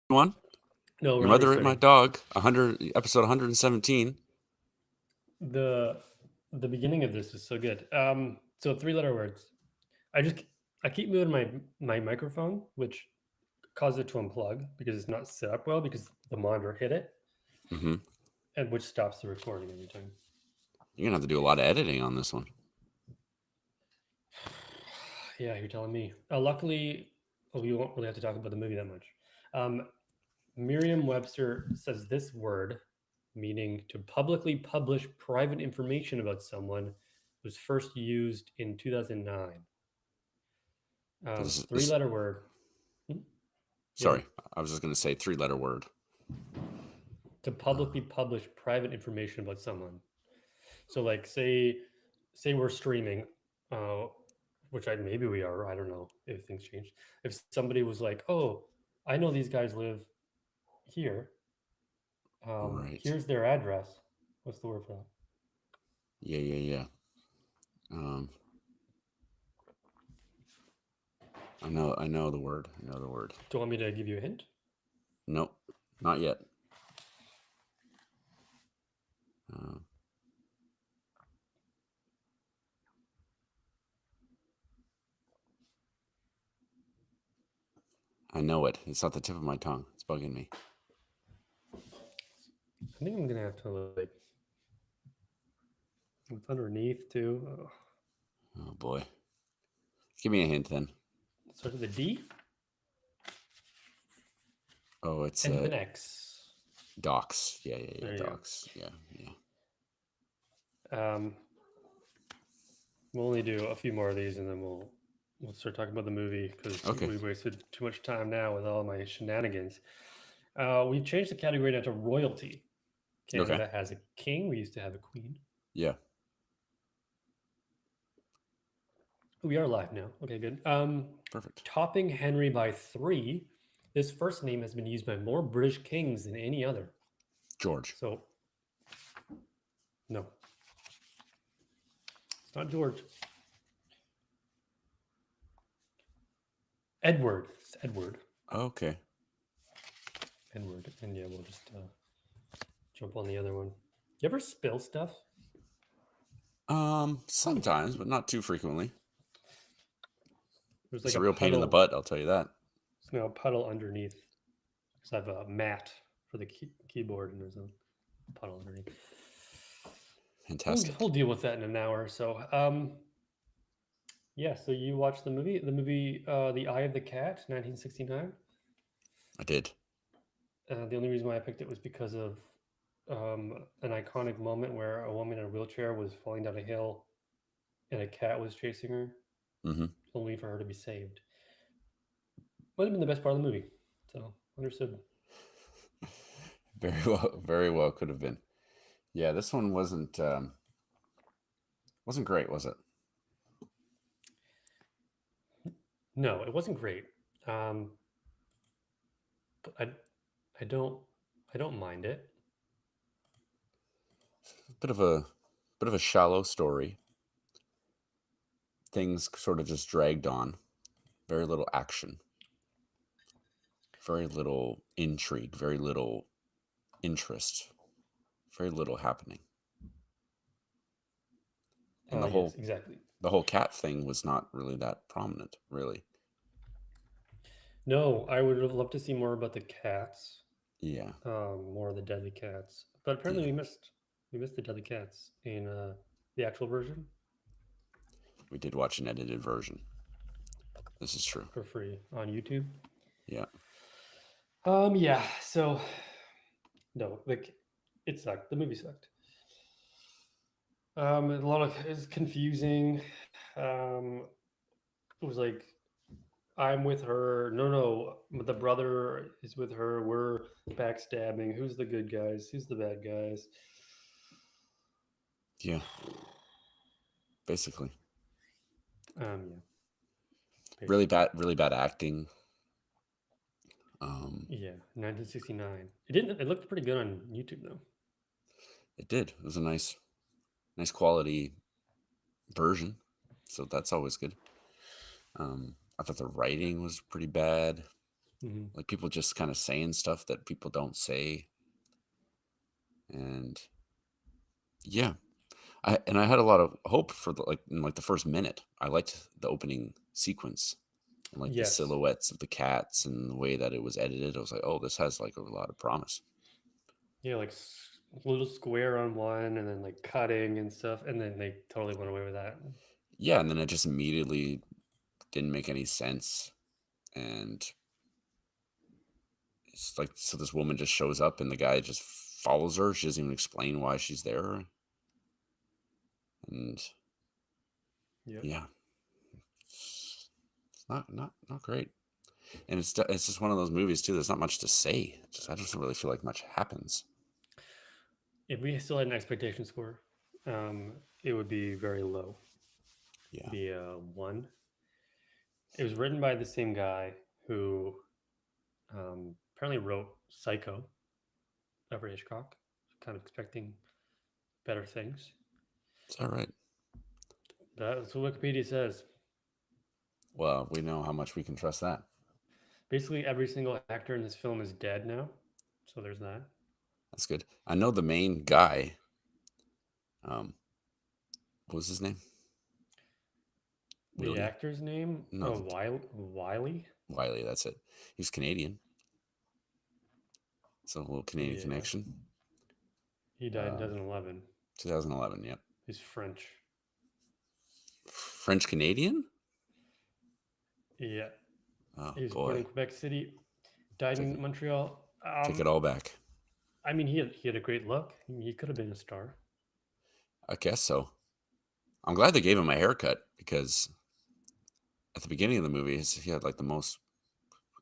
One, No, your we're not mother ate my restarting. dog. Episode 117. The the beginning of this is so good. So three-letter words. I just I keep moving my microphone, which caused it to unplug because it's not set up well because the monitor hit it, Mm-hmm. and which stops the recording every time. You're gonna have to do a lot of editing on this one. Yeah, you're telling me. Luckily, we won't really have to talk about the movie that much. Um, Merriam-Webster says this word, meaning to publicly publish private information about someone, was first used in 2009. This Three-letter word. Hmm? Yeah. sorry, I was just gonna say three-letter word. To Uh, publicly publish private information about someone. So, like, say we're streaming, uh, which I maybe we are. I don't know if things change. If somebody was like, "Oh, I know these guys live here. right. Here's their address." What's the word for that? Yeah. Um, I know the word. I know the word. Do you want me to give you a hint? Nope, not yet. Uh, I know it. It's at the tip of my tongue. It's bugging me. I think I'm gonna have to like. It's underneath too. Oh. Oh boy. Give me a hint then. Starts with a D, Oh, it's ends with an X. docs. Yeah. There you Docs. Yeah. go. We'll only do a few more of these, and then we'll start talking about the movie because Okay. we wasted too much time now with all my shenanigans. We've changed the category now to royalty. Okay. Canada has a king. We used to have a queen. Yeah. We are live now. Okay, good. Perfect. Topping Henry by 3. This first name has been used by more British kings than any other. George. So, no, it's not George. Edward. It's Edward. Okay. Edward. And yeah, we'll just jump on the other one. You ever spill stuff? Sometimes, but not too frequently. There's It's like a a real pain in the puddle. butt, I'll tell you that. There's now a puddle underneath because I have a mat for the keyboard, and there's a puddle underneath. Fantastic. We'll deal with that in an hour or so. Yeah. So you watched the movie, The Eye of the Cat, 1969. I did. The only reason why I picked it was because of an iconic moment where a woman in a wheelchair was falling down a hill, and a cat was chasing her, Mm-hmm. only for her to be saved. Might have been the best part of the movie. So understood. Very well could have been. Yeah, this one wasn't great, was it? No, it wasn't great. Um, but I don't mind it. Bit of a shallow story. Things sort of just dragged on. Very little action. Very little intrigue. Very little interest. Very little happening. And Yes, exactly. the whole cat thing was not really that prominent, really. No, I would have loved to see more about the cats, Yeah. more of the deadly cats. But apparently, Yeah. we missed the deadly cats in the actual version We did watch an edited version. This is true. for free on YouTube. Yeah. Yeah. So no, like it sucked. The movie sucked. A lot of it's confusing. Um, it was like I'm with her. No, the brother is with her. We're backstabbing. Who's the good guys? Who's the bad guys? Yeah. Basically. Yeah, basically. Really bad acting. Um, Yeah, 1969. It didn't. It looked pretty good on YouTube though. it did. It was a nice quality version. So that's always good. I thought the writing was pretty bad. Mhm. Like people just kind of saying stuff that people don't say. And yeah, I had a lot of hope for in like the first minute. I liked the opening sequence and like the Yes. silhouettes of the cats and the way that it was edited. I was like, oh, this has like a lot of promise. Yeah, like little square on one, and then like cutting and stuff, and then they totally went away with that. Yeah, and then it just immediately didn't make any sense. And it's like, so this woman just shows up and the guy just follows her. She doesn't even explain why she's there. And Yep. yeah, it's not great. And it's just one of those movies too. There's not much to say. I just don't really feel like much happens. If we still had an expectation score, it would be very low. Yeah. Be a one. It was written by the same guy who apparently wrote Psycho, Alfred Hitchcock. Kind of expecting better things. Is that right? That's what Wikipedia says. Well, we know how much we can trust that. Basically, every single actor in this film is dead now. So there's that. That's good. I know the main guy. What was his name? The Willie? actor's name? No, Oh, Wiley? Wiley. That's it. He's Canadian. So a little Canadian Yeah. connection. He died in 2011. 2011. Yep. He's French. French Canadian. Yeah. Oh He was born in boy. Quebec City, died Take in Montreal. take it all back. I mean, he had a great look. He could have been a star. I guess so. I'm glad they gave him a haircut because at the beginning of the movie, he had like the most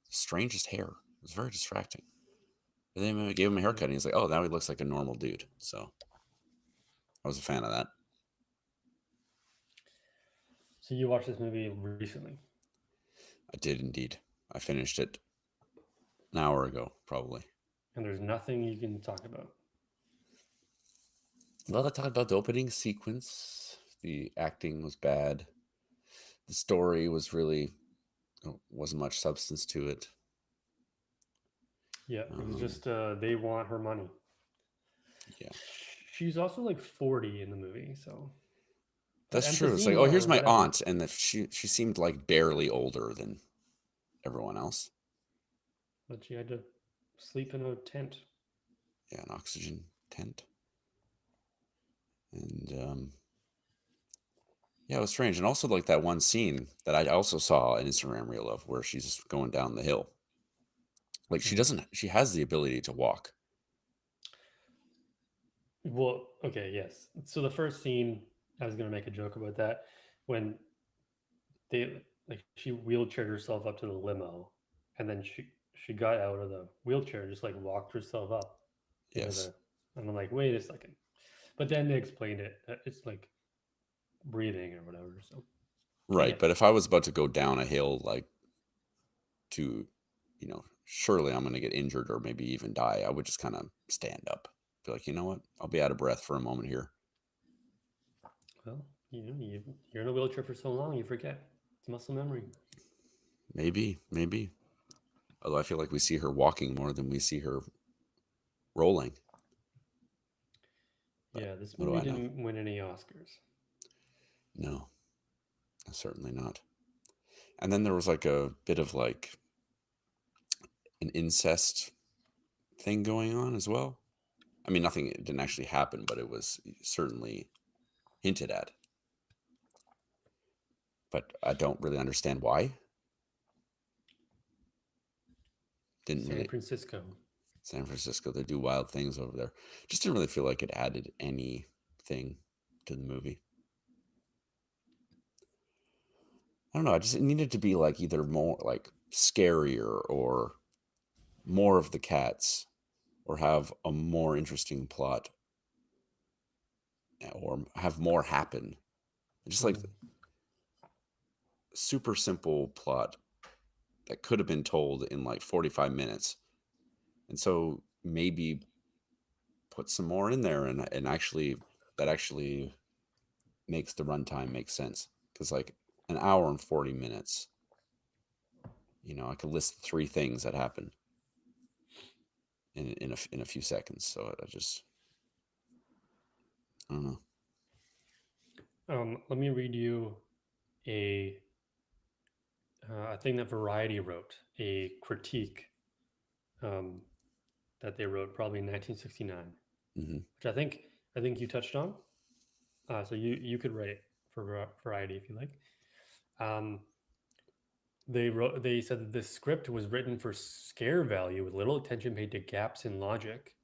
strangest hair. It was very distracting. But then they gave him a Yeah. haircut, and he's like, "Oh, now he looks like a normal dude." So I was a fan of that. So you watched this movie recently, I did indeed. I finished it an hour ago, probably. and there's nothing you can talk about. Well, I talked about the opening sequence. The acting was bad. The story was really wasn't much substance to it. Yeah, it was just they want her money. Yeah, She's also like 40 in the movie, so that's true. It's like, oh, emphysema here's or my whatever. aunt, and she seemed like barely older than everyone else. But she had to sleep in a tent. Yeah, an oxygen tent, and yeah, it was strange. And also, like that one scene that I also saw an Instagram reel of where she's going down the hill. Like she has the ability to walk. Well, okay, yes. So the first scene, I was gonna make a joke about that when they like she wheelchaired herself up to the limo, and then she got out of the wheelchair, just like walked herself up into Yes. the. And I'm like, wait a second. But then they explained it. It's like breathing or whatever. So I Right. get But it. if I was about to go down a hill, like to, surely I'm going to get injured or maybe even die, I would just kind of stand up. Be like, you know what? I'll be out of breath for a moment here. Well, you're in a wheelchair for so long, you forget. It's muscle memory. Maybe. Although I feel like we see her walking more than we see her rolling. But Yeah, this what do movie I know? didn't win any Oscars. No, certainly not. And then there was like a bit of like an incest thing going on as well. I mean, nothing it didn't actually happen, but it was certainly hinted at. But I don't really understand why. Didn't San really. Francisco. San Francisco, they do wild things over there. Just didn't really feel like it added anything to the movie. I don't know. It needed to be like either more like scarier or more of the cats or have a more interesting plot or have more happen. Just like super simple plot that could have been told in like 45 minutes. And so maybe put some more in there and actually that actually makes the runtime make sense. Because like an hour and 40 minutes I could list 3 things that happened in a few seconds. So I don't know. Let me read you a thing that Variety wrote, a critique um, that they wrote probably in 1969, Hmm. which I think you touched on. So you could write it for Variety if you like. Um, they said that this script was written for scare value with little attention paid to gaps in logic.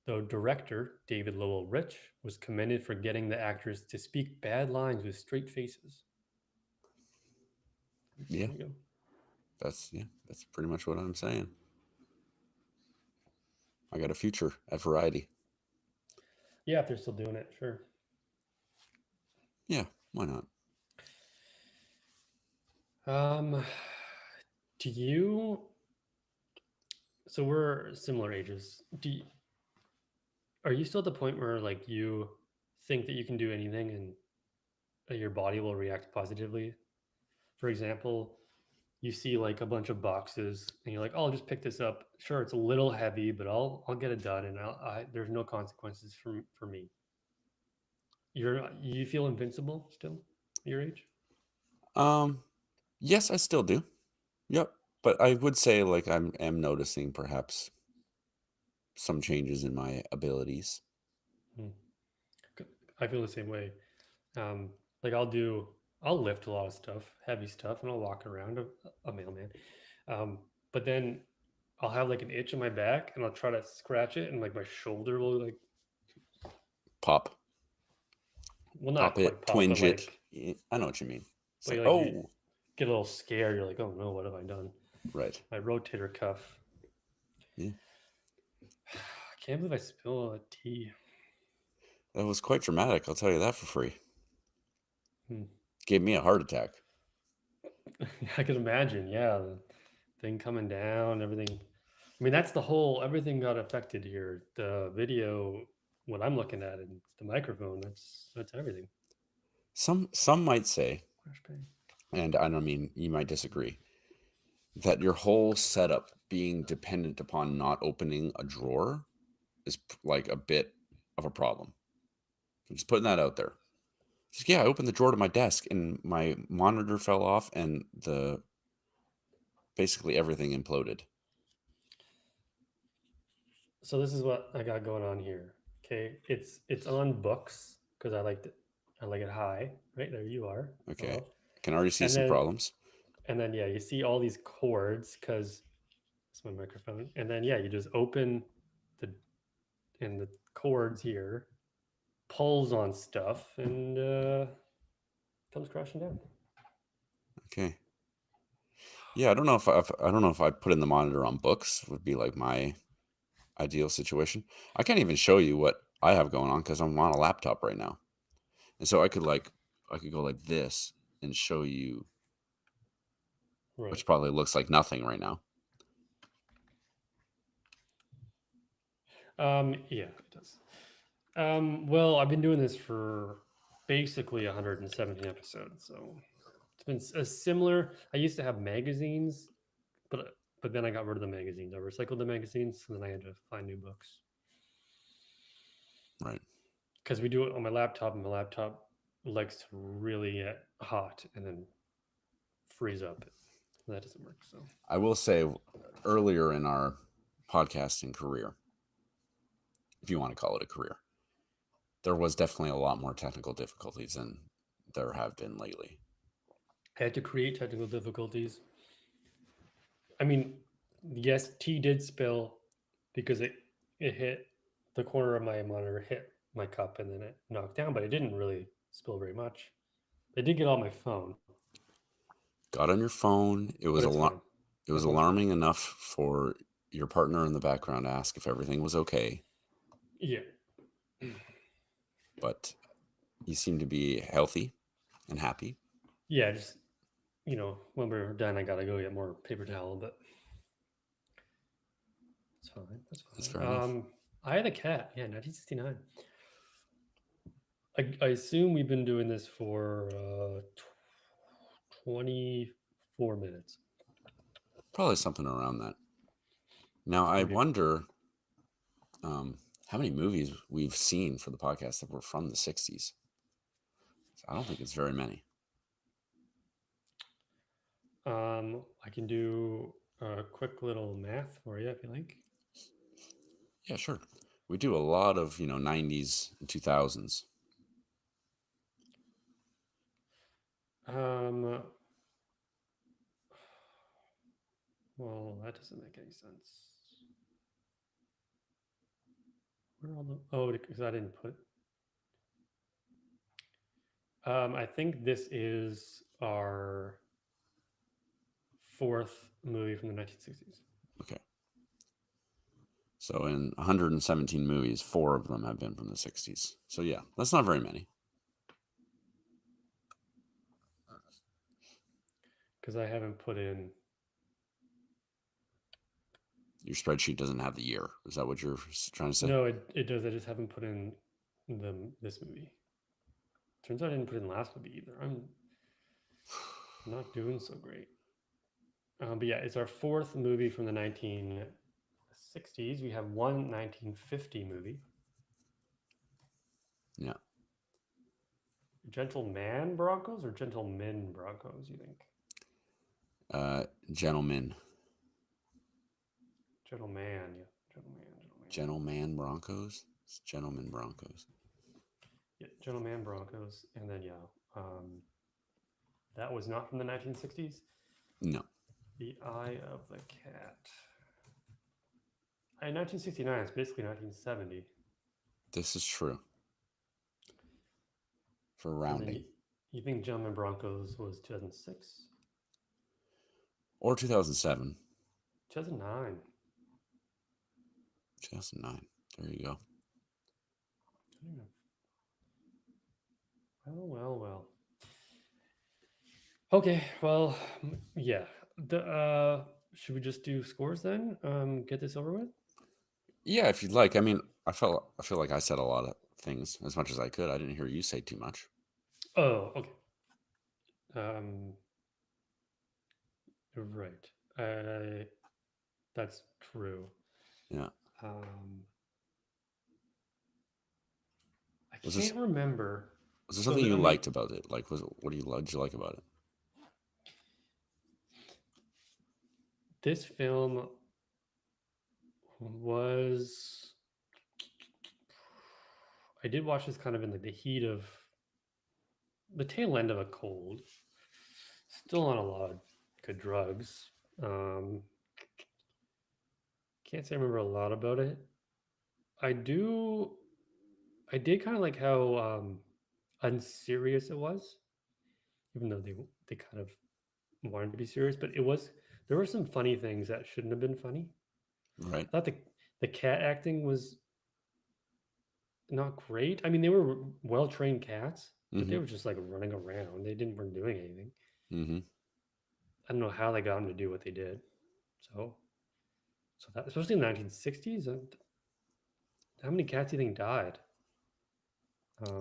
Though director David Lowell Rich was commended for getting the actors to speak bad lines with straight faces. Yeah, There you go. that's pretty much what I'm saying. I got a future at Variety. Yeah, if they're still doing it, sure. Yeah, why not? Um, do you? So we're similar ages. Are you still at the point where like you think that you can do anything and your body will react positively? For example, you see like a bunch of boxes and you're like, oh, I'll just pick this up. Sure, it's a little heavy, but I'll get it done, and there's no consequences for me. You feel invincible still at your age? Um, yes, I still do. Yep. But I would say like am noticing perhaps some changes in my abilities. Hmm. I feel the same way. Um, like I'll lift a lot of stuff, heavy stuff, and I'll walk around a mailman. But then I'll have like an itch in my back, and I'll try to scratch it, and like my shoulder will like, Pop, well, not pop quite it, pop, but twinge it. like, I know what you mean. It's but like, you oh, get a little scared. You're like, oh no, what have I done? right. My rotator cuff. Yeah. I can't believe I spilled a tea. That was quite dramatic, I'll tell you that for free. Hmm. Gave me a heart attack. I could imagine. Yeah, the thing coming down, everything. I mean, that's the whole. Everything got affected here. The video, what I'm looking at, and the microphone. That's everything. Some might say, Crash bang. and I don't mean you might disagree, that your whole setup being dependent upon not opening a drawer is like a bit of a problem. I'm just putting that out there. Just, yeah, I opened the drawer to my desk and my monitor fell off and the basically everything imploded. So this is what I got going on here. Okay, it's on books because I like it high. Right there, you are. Okay. Hello. I can already see And some then problems. yeah, you see all these cords because it's my microphone. And then yeah, you just open the and the cords here pulls on stuff and comes crashing down. Okay. Yeah, I don't know if I put in the monitor on books would be like my ideal situation. I can't even show you what I have going on because I'm on a laptop right now. And so I could go like this and show you, Right. which probably looks like nothing right now. Yeah, it does. Well, I've been doing this for basically 117 episodes, so it's been a similar. I used to have magazines, but then I got rid of the magazines. I recycled the magazines, and then I had to find new books Right. because we do it on my laptop, and my laptop likes to really get hot and then freeze up. That doesn't work. So I will say earlier in our podcasting career, if you want to call it a career, there was definitely a lot more technical difficulties than there have been lately. I had to create technical difficulties. I mean, yes, tea did spill because it hit the corner of my monitor, hit my cup, and then it knocked down, but it didn't really spill very much. It did get on my phone, Got on your phone. but it's fine. It My was phone's fine. alarming enough for your partner in the background to ask if everything was okay, Yeah. but you seem to be healthy and happy. Yeah, just when we're done, I gotta go get more paper towel, but it's fine. That's That's fine. fair enough. I had a cat. Yeah, 1969. I assume we've been doing this for 24 minutes. Probably something around that. Now, I Okay. wonder how many movies we've seen for the podcast that were from the 60s. I don't think it's very many. I can do a quick little math for you if you like. Yeah, sure. We do a lot of, 90s and 2000s. Um, well, that doesn't make any sense. Where are all the? Oh, because I didn't put. I think this is our fourth movie from the 1960s. Okay. So in 117 movies, 4 of them have been from the 60s. So yeah, that's not very many. Because I haven't put in. Your spreadsheet doesn't have the year. Is that what you're trying to say? No, it does. I just haven't put in this movie. Turns out I didn't put in last movie either. I'm not doing so great. But yeah, it's our fourth movie from the 1960s. We have one 1950 movie. Yeah. Gentleman Broncos or Gentlemen Broncos, you think? Gentlemen. Gentleman, yeah. Gentleman Broncos? It's Gentlemen Broncos. Yeah, Gentleman Broncos. And then, yeah, that was not from the 1960s. No. The Eye of the Cat. In 1969, it's basically 1970. This is true. For And rounding. then you think Gentleman Broncos was 2006? Or 2007. 2009. 2009. There you go. Well. Okay, well, yeah. Should we just do scores then? Get this over with? Yeah, if you'd like. I mean, I feel like I said a lot of things as much as I could. I didn't hear you say too much. Oh, okay. Right. That's true. Yeah. I can't remember. Was there something you liked about it? Like, what did you like about it? This film was. I did watch this kind of in like the heat of the tail end of a cold. Still on a lot of good drugs. Can't say I remember a lot about it. I did kind of like how unserious it was, even though they kind of wanted to be serious. But there were some funny things that shouldn't have been funny. Right. I thought the cat acting was not great. I mean, they were well trained cats, but they were just like running around. They weren't doing anything. Mm-hmm. I don't know how they got them to do what they did. So that, especially in the 1960s, how many cats do you think died?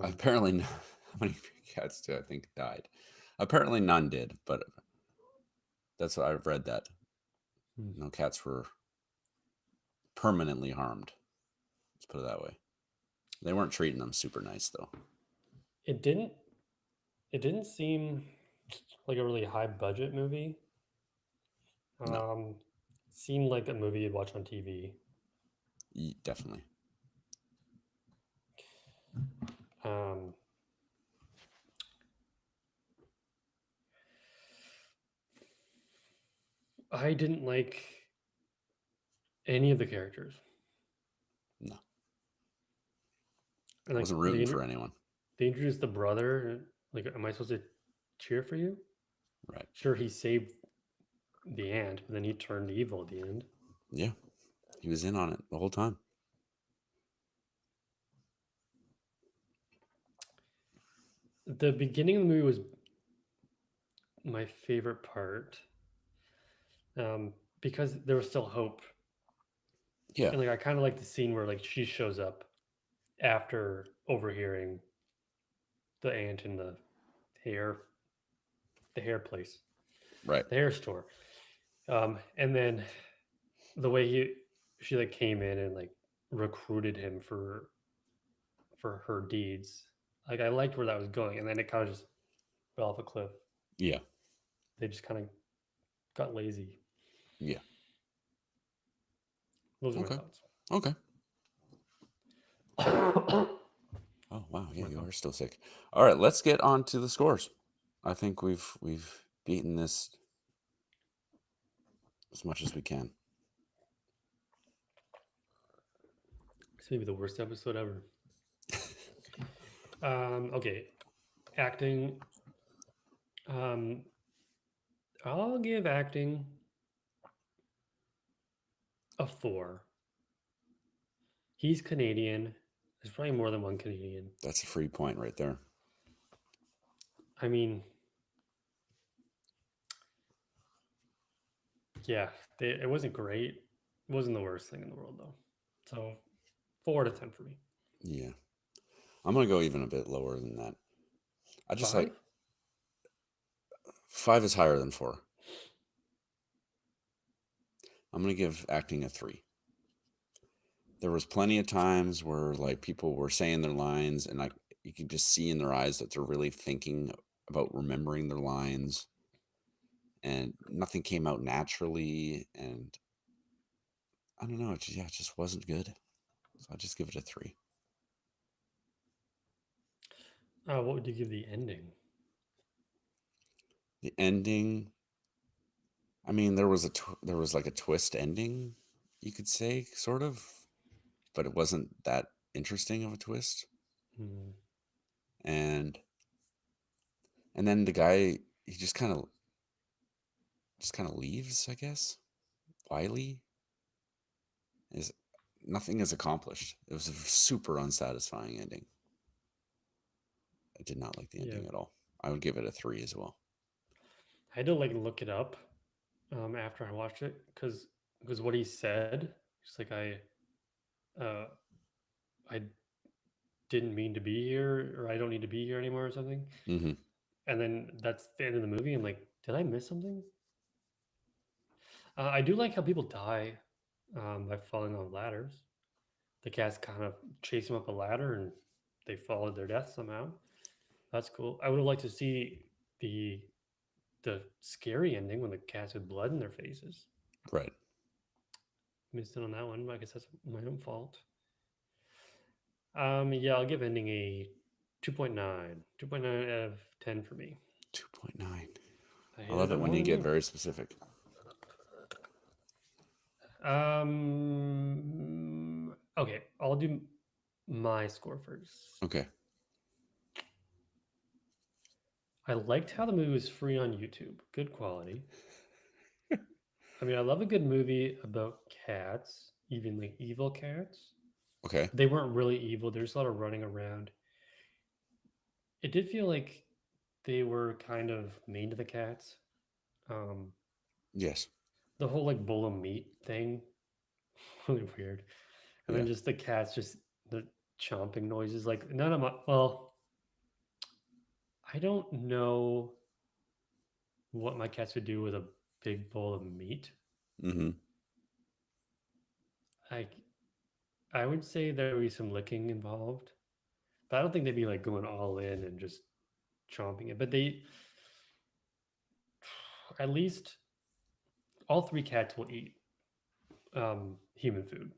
Apparently, how many cats do I think died? Apparently, none did, but that's what I've read that no cats were permanently harmed. Let's put it that way. They weren't treating them super nice, though. It didn't seem like a really high budget movie. No. It seemed like a movie you'd watch on TV. Definitely. I didn't like any of the characters. No. And I wasn't rooting for anyone. They introduced the brother. Like, am I supposed to cheer for you? Right. Sure, he saved the aunt, but then he turned evil at the end. Yeah. He was in on it the whole time. The beginning of the movie was my favorite part, because there was still hope. Yeah. And like I kind of like the scene where like she shows up after overhearing the aunt in the hair place, right, the hair store. And then the way she like came in and like recruited him for her deeds. Like I liked where that was going, and then it kind of just fell off a cliff. Yeah. They just kind of got lazy. Yeah. Those are my Okay. thoughts. Okay. That's Oh wow, yeah, my you are thoughts. still sick. All right, let's get on to the scores. I think we've beaten this as much as we can. It's maybe the worst episode ever. Okay, acting. Um, I'll give acting a 4. He's Canadian. There's probably more than one Canadian. That's a free point right there. I mean, yeah, it wasn't great. It wasn't the worst thing in the world though. So 4 out of 10 for me. Yeah. I'm gonna go even a bit lower than that. I just like 5? 5 is higher than 4. I'm gonna give acting a 3. There was plenty of times where like people were saying their lines and like you could just see in their eyes that they're really thinking about remembering their lines and nothing came out naturally and I don't know, it just wasn't good. So I just give it a 3. What would you give the ending? The ending, I mean, there was like a twist ending, you could say, sort of, but it wasn't that interesting of a twist. Hmm. And then the guy, he just kind of leaves, I guess. Wiley is nothing is accomplished. It was a super unsatisfying ending. I did not like the Yeah, ending at all. I would give it a 3 as well. I had to like look it up after I watched it because what he said, he's like uh I didn't mean to be here or I don't need to be here anymore or something. Mm-hmm. And then that's the end of the movie. I'm like, did I miss something? I do like how people die by falling off ladders. The cats kind of chase them up a ladder and they fall to their death somehow. That's cool. I would have liked to see the the scary ending when the cats with blood in their faces. Right. Missed it on that one. I guess that's my own fault. Yeah, I'll give ending a 2.9. 2.9 out of 10 for me. 2.9. I I hated love it it when more you than get you. very specific. Okay, I'll do my score first. Okay. I liked how the movie was free on YouTube. Good quality. I mean, I love a good movie about cats, even like evil cats. Okay. They weren't really evil. There's a lot of running around. It did feel like they were kind of mean to the cats. Um, Yes. the whole like bowl of meat thing, really weird. And Yeah. then just the cats, just the chomping noises. Like none of my, well, I don't know what my cats would do with a big bowl of meat. Mm-hmm. I I would say there would be some licking involved, but I don't think they'd be like going all in and just chomping it. But they, at least, all 3 cats will eat human food.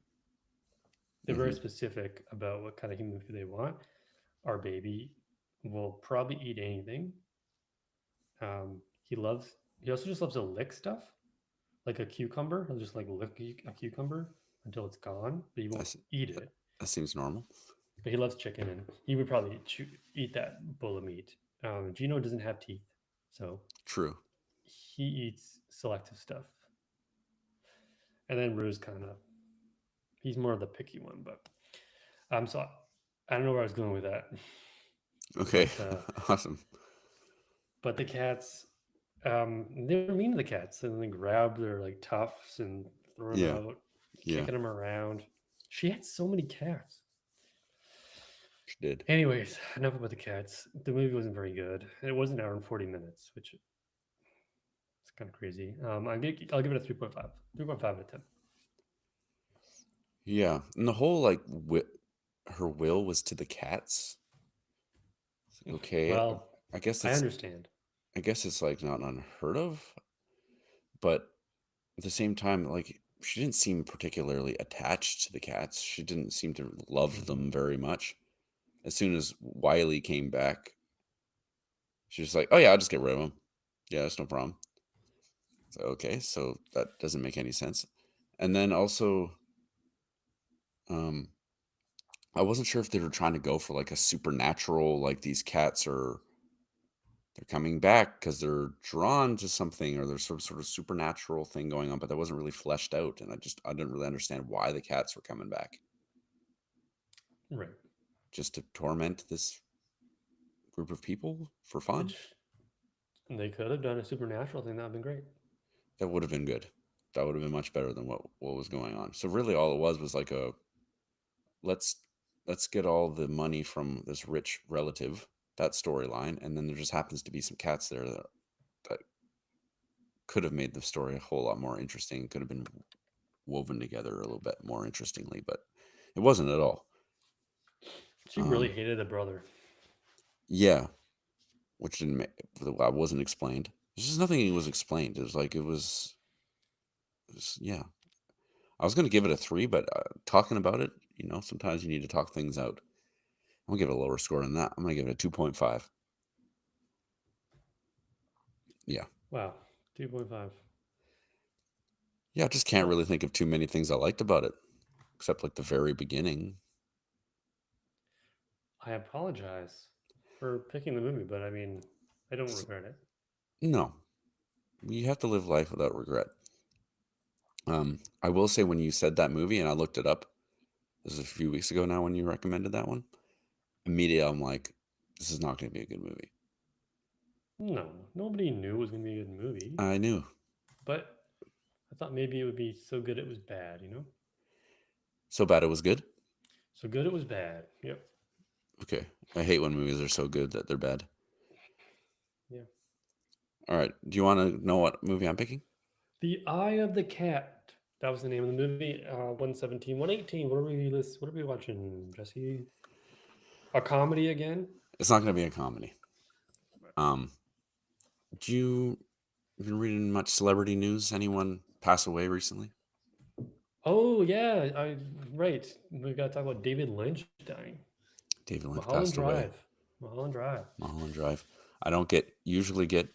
They're very Mm-hmm. specific about what kind of human food they want. Our baby will probably eat anything. He loves. He also just loves to lick stuff, like a cucumber. He'll just like lick a cucumber until it's gone, but he won't That's, eat it. that seems normal. But he loves chicken, and he would probably eat that bowl of meat. Gino doesn't have teeth, so True. he eats selective stuff. And then Rue's kind of he's more of the picky one, but so I don't know where I was going with that, Okay. but Awesome. but the cats, they were mean to the cats, and they grab their like tufts and throw them Yeah. out, Yeah. kicking them around. She had so many cats. She did. Anyways, enough about the cats. The movie wasn't very good. It was an hour and 40 minutes, which is kind of crazy. I'll give it a 3.5. 3.5 out of 10. Yeah, and the whole like her will was to the cats. Okay, Well, I guess I it's understand. like not unheard of, but at the same time, like she didn't seem particularly attached to the cats. She didn't seem to love Mhm. them very much. As soon as Wiley came back, she was like, "Oh yeah, I'll just get rid of him. Yeah, that's no problem." So okay, so that doesn't make any sense. And then also, um, I wasn't sure if they were trying to go for like a supernatural, like these cats are they're coming back because they're drawn to something or there's some sort of supernatural thing going on, but that wasn't really fleshed out. And I didn't really understand why the cats were coming back. Right. Just to torment this group of people for fun? Which they could have done a supernatural thing. That would have been great. That would have been good. That would have been much better than what was going on. So really all it was like a let's let's get all the money from this rich relative, that storyline, and then there just happens to be some cats there that could have made the story a whole lot more interesting, could have been woven together a little bit more interestingly, but it wasn't at all. She really Um, hated the brother. yeah, which didn't wasn't explained. There's just nothing was explained. It was like yeah. I was gonna give it a 3, but talking about it, sometimes you need to talk things out. I'm gonna give it a lower score than that. I'm gonna give it a 2.5. Yeah. Wow. 2.5. Yeah, I just can't Well, really think of too many things I liked about it, except like the very beginning. I apologize for picking the movie, but I mean, I don't S- regret it. No, you have to live life without regret. I will say when you said that movie and I looked it up, this is a few weeks ago now when you recommended that one. Immediately, I'm like, this is not going to be a good movie. No, nobody knew it was going to be a good movie, I knew. but I thought maybe it would be so good it was bad, you know? So bad it was good. So good it was bad. Yep. Okay. I hate when movies are so good that they're bad. Yeah. All right. Do you want to know what movie I'm picking? The Eye of the Cat. That was the name of the movie. 117, 118. What are we watching, Jesse? A comedy again? It's not going to be a comedy. Um, do you been reading much celebrity news? Anyone pass away recently? Oh yeah, I right. We got to talk about David Lynch dying. David Lynch Mulholland passed away. Drive. Mulholland Drive. Mulholland Drive. I don't usually get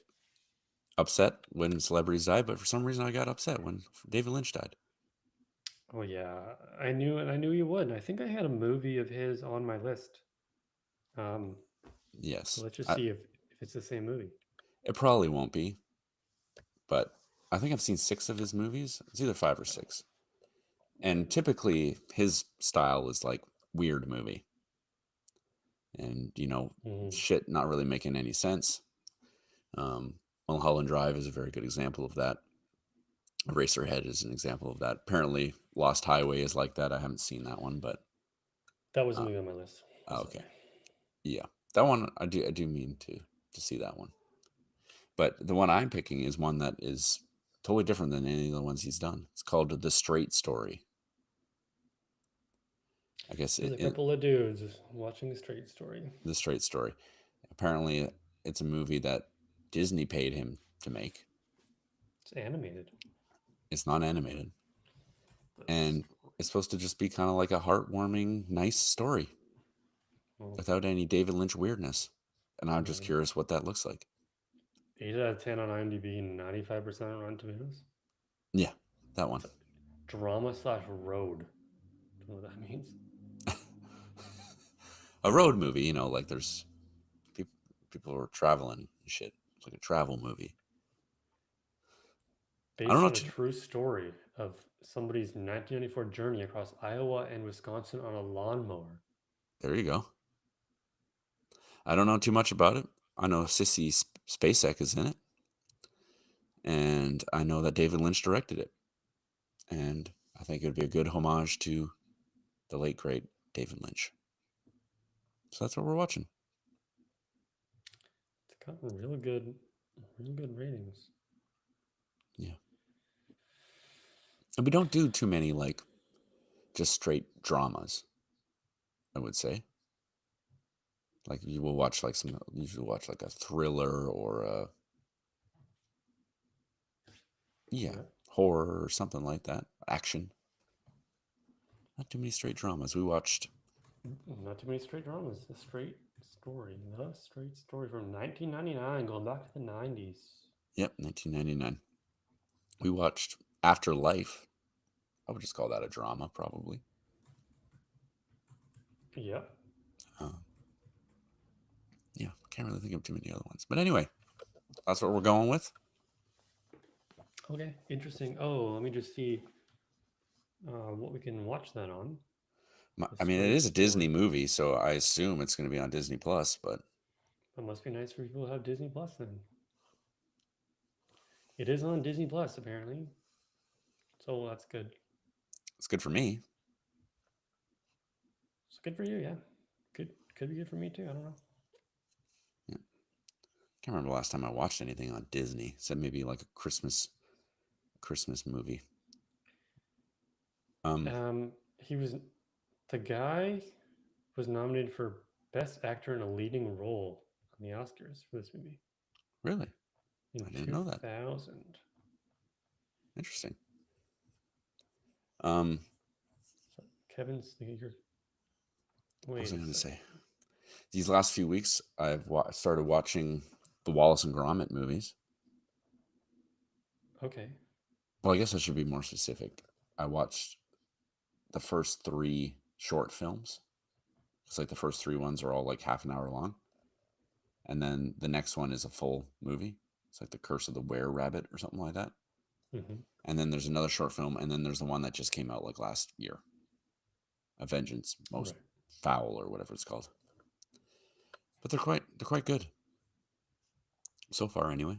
upset when celebrities die, but for some reason I got upset when David Lynch died. Oh yeah, I knew it. I knew you would. And I think I had a movie of his on my list. Um, so Yes, let's just see if it's the same movie. it probably won't be, but I think I've seen 6 of his movies. It's either 5 or 6, and typically his style is like weird movie, and Mhm. shit not really making any sense. Um, Mulholland Drive is a very good example of that. Eraserhead is an example of that. Apparently, Lost Highway is like that. I haven't seen that one, but That was a uh, movie on my list. I'm okay, sorry. yeah, that one I do mean to see that one. But the one I'm picking is one that is totally different than any of the ones he's done. It's called The Straight Story. I guess There's a couple of dudes watching a straight story. The Straight Story. Apparently, it's a movie that Disney paid him to make. It's animated. It's not animated, That's and it's supposed to just be kind of like a heartwarming, nice story well, without any David Lynch weirdness. And I'm just well, curious what that looks like. 8 out of 10 on IMDb, 95% on Rotten Tomatoes. Yeah, that one. It's a drama slash road. Don't know what that means. A road movie, like there's people people are traveling and shit. It's like a travel movie. I don't Based know. on a true story of somebody's 1994 journey across Iowa and Wisconsin on a lawnmower. There you go. I don't know too much about it. I know Sissy Spacek is in it, and I know that David Lynch directed it. And I think it would be a good homage to the late great David Lynch. So that's what we're watching. It's got real good ratings. Yeah. And we don't do too many like just straight dramas, I would say. Like you will watch like some usually watch like a thriller or a Okay. horror or something like that. Action. Not too many straight dramas. We watched Not too many straight dramas. The straight story. The straight story from 1999, going back to the 90s. 1999. We watched Afterlife. I would just call that a drama, probably. Yep. Yeah, can't really think of too many other ones. But anyway, that's what we're going with. Okay, interesting. Oh, let me just see what we can watch that on. I mean, it is a Disney movie, so I assume it's going to be on Disney Plus. But that must be nice for people who have Disney Plus then. It is on Disney Plus apparently, so that's good. it's good for me. It's good for you, yeah. Could be good for me too. I don't know. Yeah, can't remember the last time I watched anything on Disney. Said maybe like a Christmas movie. He was the guy was nominated for Best Actor in a Leading Role on the Oscars for this movie. Really? In I didn't know that. 2000. Interesting. So Kevin's you're. What was I going to say? These last few weeks, I've started watching the Wallace and Gromit movies. Okay. Well, I guess I should be more specific. I watched the first 3 short films. It's like the first 3 ones are all like half an hour long. And then the next one is a full movie. It's like The Curse of the Were-Rabbit or something like that. Mm-hmm. And then there's another short film. And then there's the one that just came out like last year. A Vengeance Most Foul or whatever it's called. But they're quite good. So far, anyway.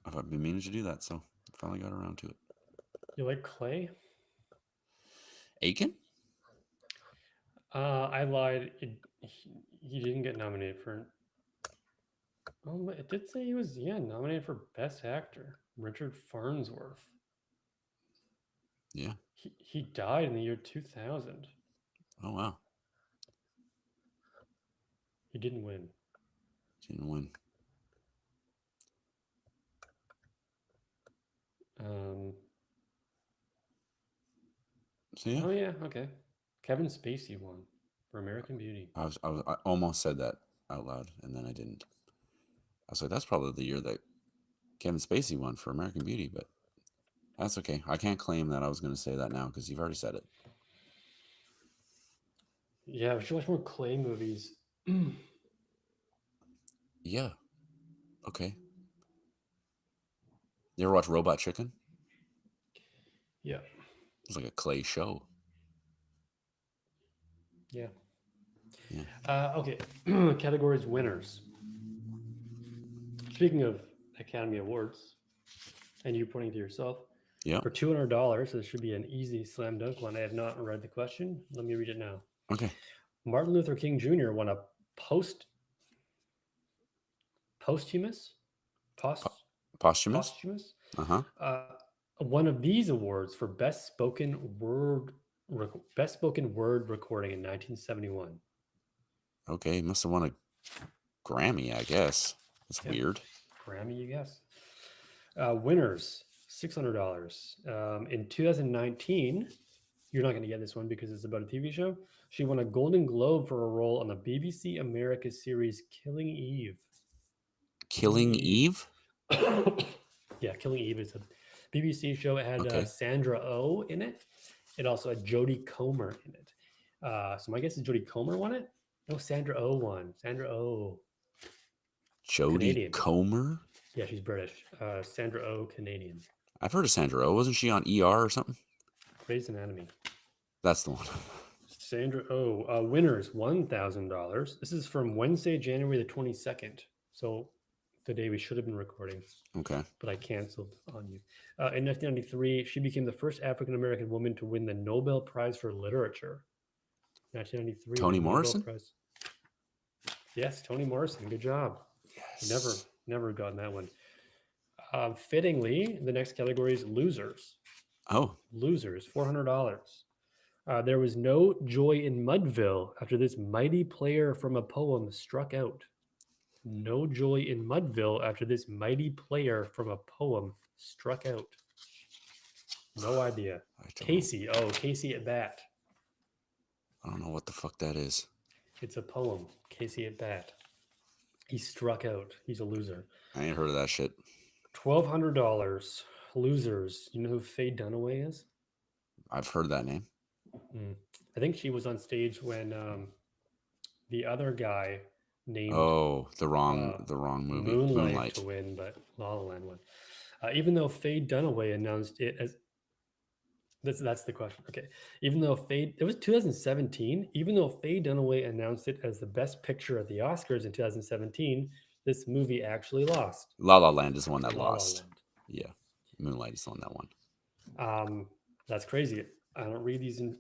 I've been meaning to do that, so I finally got around to it. You like Clay? Aiken? I lied. He didn't get nominated for. Oh, it did say he was nominated for Best Actor. Richard Farnsworth. Yeah. He died in the year 2000. Oh wow. He didn't win. Didn't win. So yeah. Oh yeah, okay. Kevin Spacey won for American Beauty. I almost said that out loud, and then I didn't. I was like, that's probably the year that Kevin Spacey won for American Beauty, but that's okay. I can't claim that I was going to say that now because you've already said it. Yeah, we should watch more Clay movies. Yeah. Okay. You ever watch Robot Chicken? Yeah. It's like a Clay show. Yeah. Yeah. Okay. Categories winners. Speaking of Academy Awards, and you pointing to yourself, Yeah. for $200, this should be an easy slam dunk one. I have not read the question. Let me read it now. Okay. Martin Luther King Jr. won a posthumous. Uh-huh. One of these awards for best spoken word recording in 1971. Okay, must have won a Grammy, I guess. That's weird. Grammy, you guess. Winners, $600. In 2019, you're not going to get this one because it's about a TV show. She won a Golden Globe for a role on the BBC America series Killing Eve. Killing Eve? Yeah, Killing Eve is a BBC show. It had Sandra Oh in it. It also had Jodie Comer in it. So my guess is Jodie Comer won it. No, Sandra Oh won. Sandra Oh. Jodie Canadian. Comer? Yeah, she's British. Sandra Oh, Canadian. I've heard of Sandra Oh. Wasn't she on ER or something? Grey's Anatomy. That's the one. Sandra Oh. Winners, $1,000. This is from Wednesday, January the 22nd. So the day we should have been recording. Okay. But I canceled on you. In 1993, she became the first African-American woman to win the Nobel Prize for Literature. 1993. Toni Morrison? Prize. Yes, Toni Morrison. Good job. Yes. Never gotten that one. Fittingly, the next category is losers. Oh, Losers, $400. There was no joy in Mudville after this mighty player from a poem struck out. No joy in Mudville after this mighty player from a poem struck out. No idea. Casey. Oh, Casey at bat. I don't know what the fuck that is. It's a poem. Casey at bat. He struck out. He's a loser. I ain't heard of that shit. $1,200. Losers. You know who Faye Dunaway is? I've heard that name. I think she was on stage when the other guy named the wrong movie, Moonlight to win, but La La Land won. Even though Faye Dunaway announced it as that's the question. Okay, even though it was 2017. Even though Faye Dunaway announced it as the best picture at the Oscars in 2017, this movie actually lost. La La Land is the one that La La lost. Land. Yeah, Moonlight is the one that won. That's crazy. I don't read these in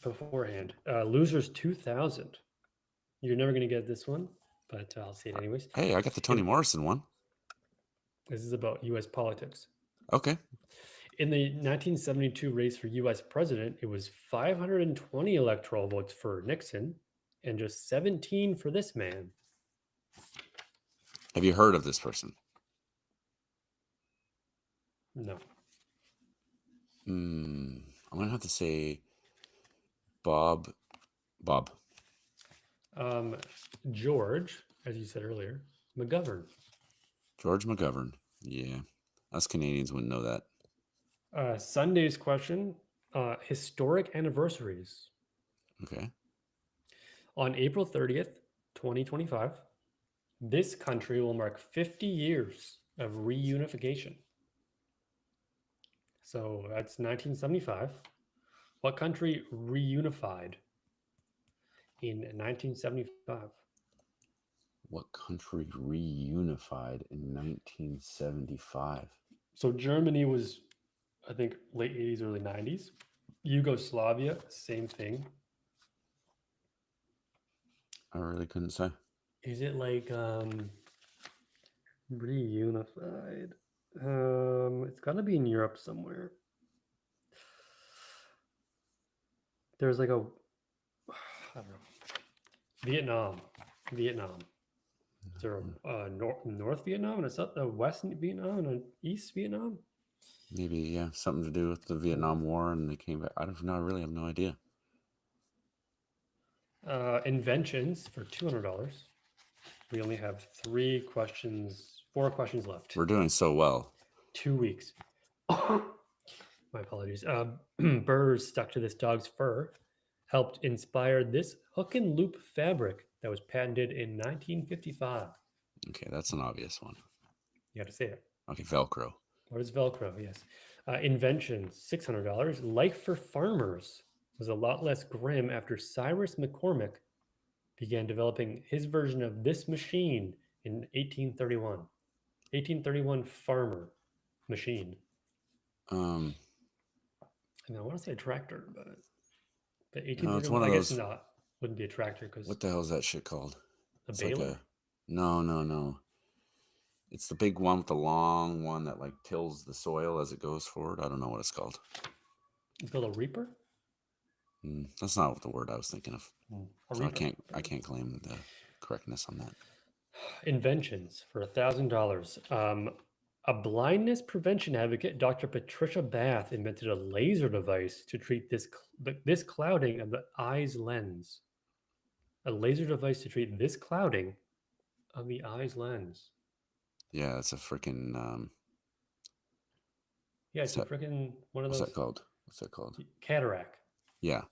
beforehand. Losers 2000. You're never going to get this one, but I'll say it anyways. Hey, I got the Toni Morrison one. This is about U.S. politics. Okay. In the 1972 race for U.S. president, it was 520 electoral votes for Nixon and just 17 for this man. Have you heard of this person? No. I'm going to have to say Bob. George, as you said earlier, McGovern. George McGovern. Yeah. Us Canadians wouldn't know that. Sunday's question, historic anniversaries. Okay. On April 30th, 2025, this country will mark 50 years of reunification. So that's 1975. What country reunified in 1975? What country reunified in 1975? So Germany was, I think, late 80s, early 90s. Yugoslavia, same thing. I really couldn't say. Is it like reunified? It's got to be in Europe somewhere. There's like I don't know. Vietnam. Is there a North Vietnam and a West Vietnam and an East Vietnam? Maybe, yeah, something to do with the Vietnam War, and they came back. I don't know. I really have no idea. Inventions for $200. We only have 4 questions left. We're doing so well. 2 weeks. My apologies. Burrs stuck to this dog's fur helped inspire this hook and loop fabric that was patented in 1955. Okay, that's an obvious one. You got to say it. Okay, Velcro. What is Velcro? Yes. Inventions, $600. Life for farmers was a lot less grim after Cyrus McCormick began developing his version of this machine in 1831. 1831 farmer machine. I want to say a tractor, but 1831, no, it's one of I guess those, not. Wouldn't be a tractor because what the hell is that shit called? A baler? Like no. It's the big one with the long one that like tills the soil as it goes forward. I don't know what it's called. It's called a reaper? That's not the word I was thinking of. So Reaper. I can't claim the correctness on that. Inventions for $1,000. A blindness prevention advocate, Dr. Patricia Bath, invented a laser device to treat this clouding of the eye's lens. A laser device to treat this clouding of the eye's lens. Yeah, it's a freaking. Yeah, it's a freaking one of those. What's that called? Cataract. Yeah.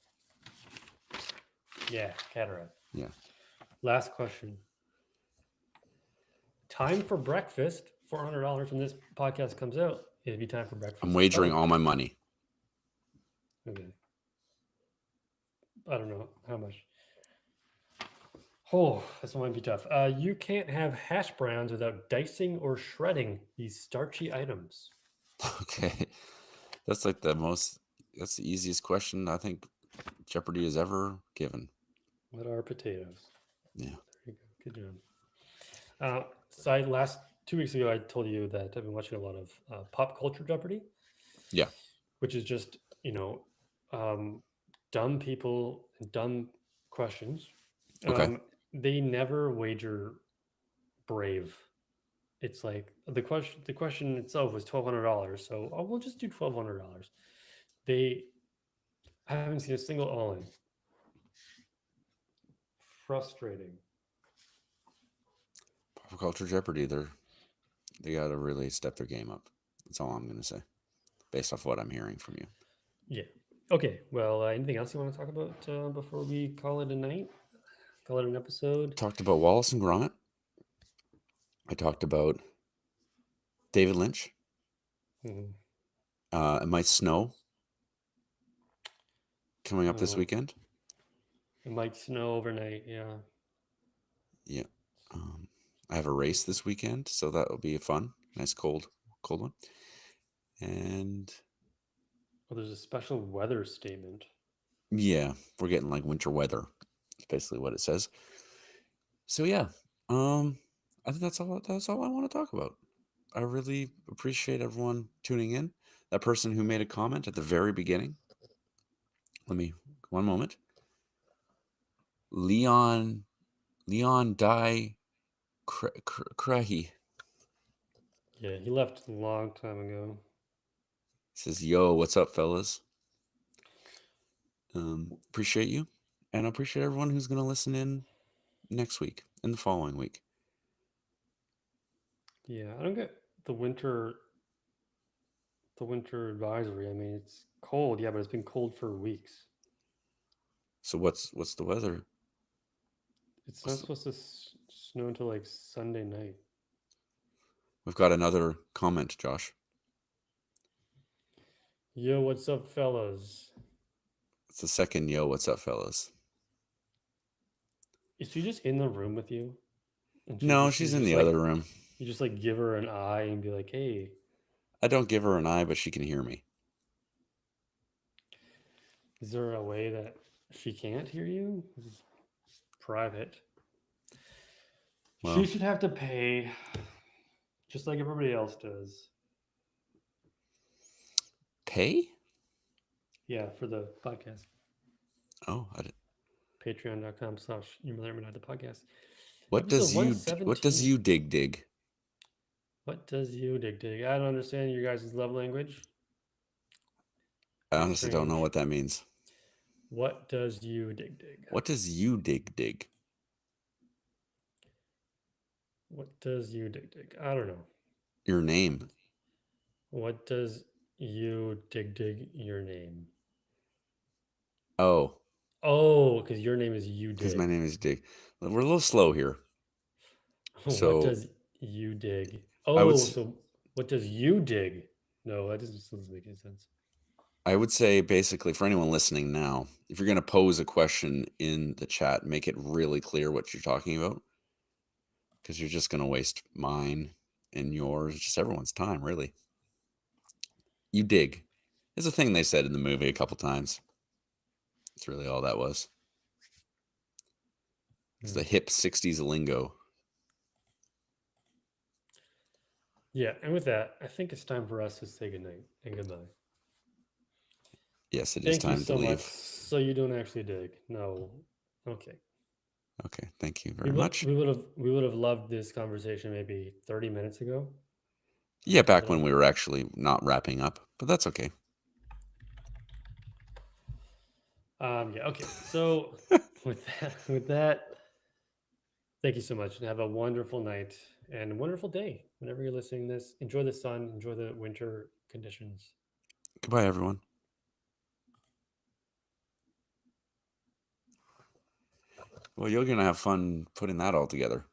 Yeah, cataract. Yeah. Last question. Time for breakfast. $400 when this podcast comes out. It'd be time for breakfast. I'm wagering all my money. Okay. I don't know how much. Oh, this one might be tough. You can't have hash browns without dicing or shredding these starchy items. Okay. That's like that's the easiest question I think Jeopardy has ever given. What are potatoes? Yeah. There you go. Good So last 2 weeks ago, I told you that I've been watching a lot of pop culture Jeopardy, Yeah. which is just um, dumb people and dumb questions. Okay. They never wager brave. It's like the question itself was $1,200, so we'll just do $1,200. They I haven't seen a single all in. Frustrating. Pop culture Jeopardy. They got to really step their game up. That's all I'm gonna say, based off what I'm hearing from you. Yeah. Okay. Well, anything else you want to talk about before we call it a night? Call it an episode? Talked about Wallace and Gromit. I talked about David Lynch. Mhm. It might snow coming up this Oh, weekend. it might snow overnight. Yeah. Yeah. I have a race this weekend, so that will be fun. Nice cold one. And Oh, there's a special weather statement. yeah, we're getting like winter weather. That's basically what it says. So yeah, I think that's all I want to talk about. I really appreciate everyone tuning in. That person who made a comment at the very beginning. One moment. Leon Die Crahy Yeah, he left a long time ago. says, "Yo, what's up, fellas? Appreciate you, and I appreciate everyone who's going to listen in next week and the following week." Yeah, I don't get the winter advisory. I mean, it's cold, yeah, but it's been cold for weeks. So what's the weather? It's not supposed to snow until like Sunday night. We've got another comment, Josh. Yo, what's up, fellas? It's the second yo, what's up, fellas? Is she just in the room with you? And No, she's in the other room. You just like give her an eye and be like, hey. I don't give her an eye, but she can hear me. Is there a way that she can't hear you? This is private. Well, she should have to pay just like everybody else does. Pay? Yeah, for the podcast. Oh, I didn't. Patreon.com/the podcast. What does you dig? What does you dig? I don't understand your guys' love language. I honestly don't know what that means. What does you dig? What does you dig? What does you dig? I don't know. Your name. What does you dig your name? Oh. Oh, because your name is you dig. Because my name is Dig. We're a little slow here. So what does you dig? Oh, so what does you dig? No, that doesn't make any sense. I would say basically for anyone listening now, if you're going to pose a question in the chat, make it really clear what you're talking about. Because you're just going to waste mine and yours, just everyone's time, really. You dig. It's a thing they said in the movie a couple times. That's really all that was. It's the hip 60s lingo. Yeah, and with that, I think it's time for us to say goodnight and goodbye. Yes, it is time to leave. Much. So you don't actually dig. No. Okay. Okay, thank you very much. We would have loved this conversation maybe 30 minutes ago. Yeah, back when we were actually not wrapping up, but that's okay. Yeah, okay. So with that, thank you so much and have a wonderful night and a wonderful day. Whenever you're listening to this, enjoy the sun, enjoy the winter conditions. Goodbye, everyone. Well, you're going to have fun putting that all together.